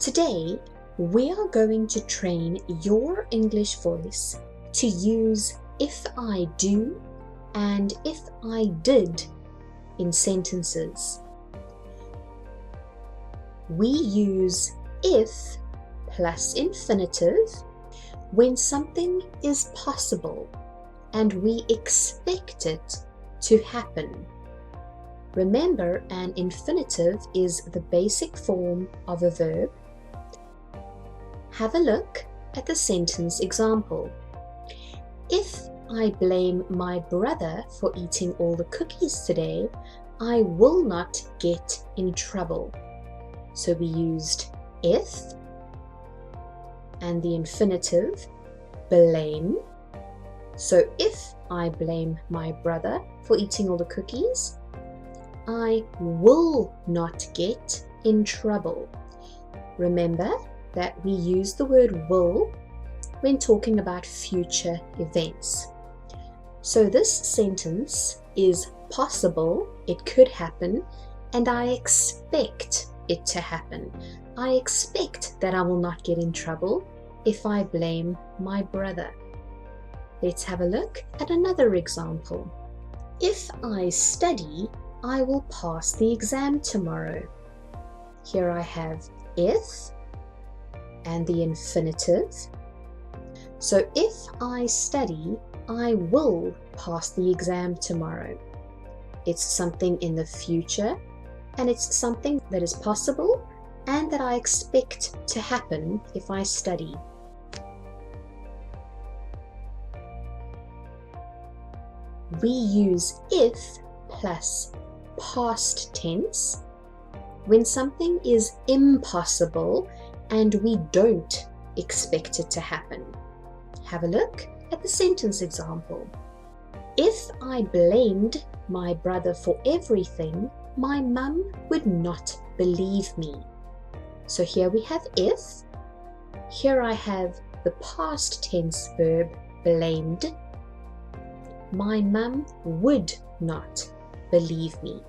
Today, we are going to train your English voice to use if I do and if I did in sentences. We use if plus infinitive when something is possible and we expect it to happen. Remember, an infinitive is the basic form of a verb. Have a look at the sentence example. If I blame my brother for eating all the cookies today, I will not get in trouble. So we used if and the infinitive blame. So if I blame my brother for eating all the cookies, I will not get in trouble. Remember that we use the word will when talking about future events. So this sentence is possible, it could happen, and I expect it to happen. I expect that I will not get in trouble if I blame my brother. Let's have a look at another example. If I study, I will pass the exam tomorrow. Here I have if and the infinitive. So if I study, I will pass the exam tomorrow. It's something in the future, and it's something that is possible and that I expect to happen if I study. We use if plus past tense when something is impossible and we don't expect it to happen. Have a look at the sentence example. If I blamed my brother for everything, my mum would not believe me. So here we have if. Here I have the past tense verb blamed. My mum would not believe me.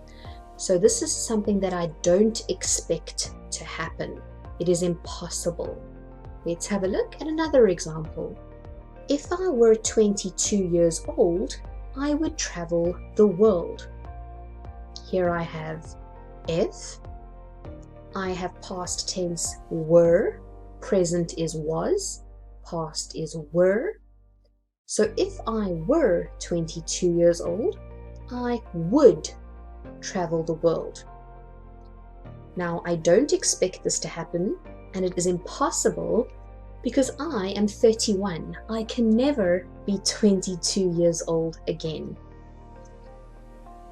So this is something that I don't expect to happen. It is impossible. Let's have a look at another example. If I were 22 years old, I would travel the world. Here I have if. I have past tense were, present is was, past is were. So if I were 22 years old, I would travel the world. Now, I don't expect this to happen, and it is impossible because I am 31. I can never be 22 years old again.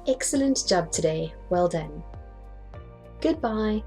Excellent job today. Well done. Goodbye.